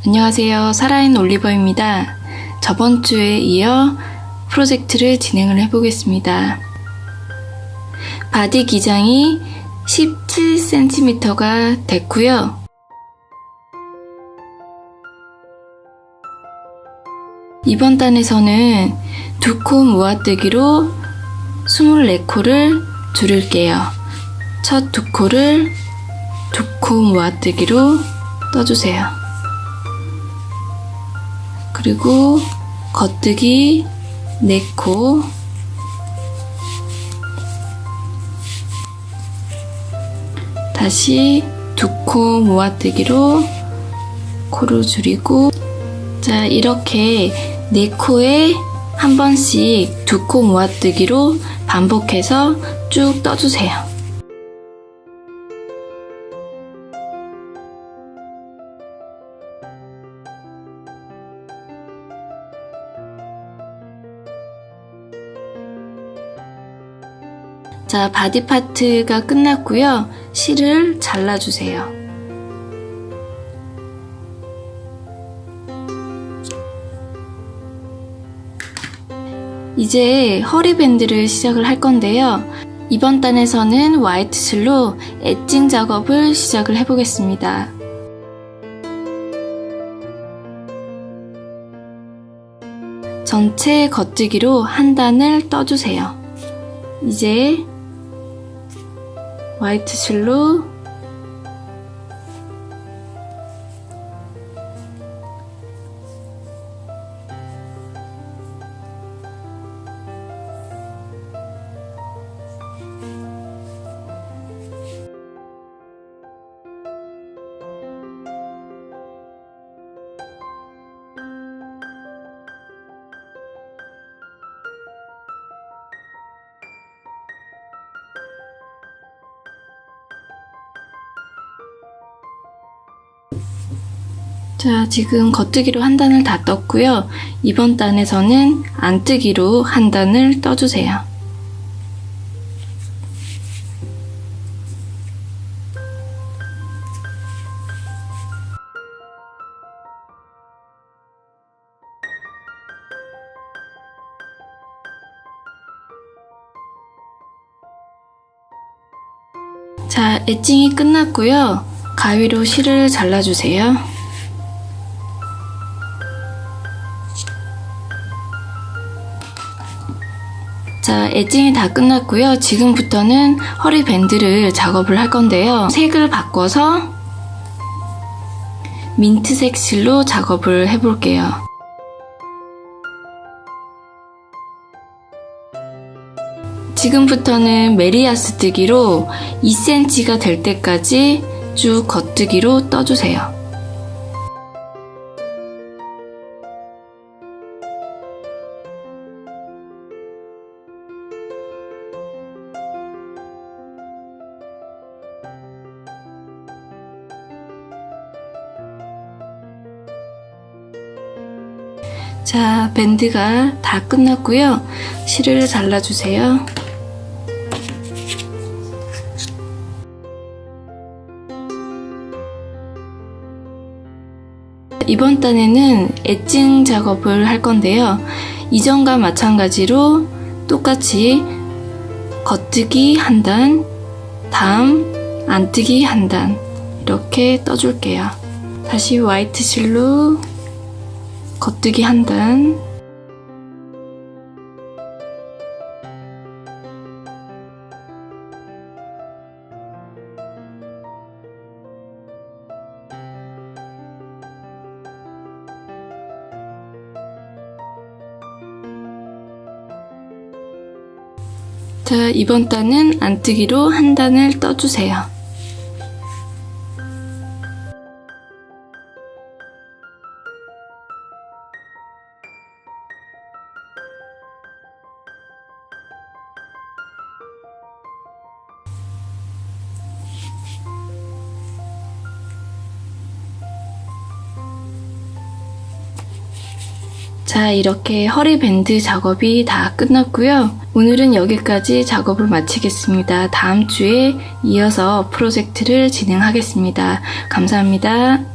안녕하세요. 살아있는 올리버입니다. 저번 주에 이어 프로젝트를 진행을 해보겠습니다. 바디 기장이 17cm가 됐고요. 이번 단에서는 두 코 모아뜨기로 24코를 줄일게요. 첫 두 코를 두 코 모아뜨기로 떠주세요. 그리고 겉뜨기 4코, 다시 두 코 모아뜨기로 코를 줄이고, 자, 이렇게 4코에 한 번씩 두 코 모아뜨기로 반복해서 쭉 떠주세요. 자, 바디 파트가 끝났고요. 실을 잘라주세요. 이제 허리밴드를 시작을 할 건데요. 이번 단에서는 화이트 실로 엣징 작업을 시작을 해보겠습니다. 전체 겉뜨기로 한 단을 떠주세요. 이제 화이트 실로 자, 지금 겉뜨기로 한 단을 다 떴고요. 이번 단에서는 안뜨기로 한 단을 떠주세요. 자, 엣징이 끝났고요. 가위로 실을 잘라주세요. 자, 엣징이 다 끝났고요. 지금부터는 허리 밴드를 작업을 할 건데요. 색을 바꿔서 민트색 실로 작업을 해볼게요. 지금부터는 메리아스 뜨기로 2cm가 될 때까지 쭉 겉뜨기로 떠주세요. 자, 밴드가 다 끝났고요. 실을 잘라주세요. 이번 단에는 엣징 작업을 할 건데요. 이전과 마찬가지로 똑같이 겉뜨기 한 단, 다음 안뜨기 한 단 이렇게 떠줄게요. 다시 화이트 실로 겉뜨기 한 단, 자, 이번 단은 안뜨기로 한 단을 떠주세요. 자, 이렇게 허리밴드 작업이 다 끝났고요. 오늘은 여기까지 작업을 마치겠습니다. 다음 주에 이어서 프로젝트를 진행하겠습니다. 감사합니다.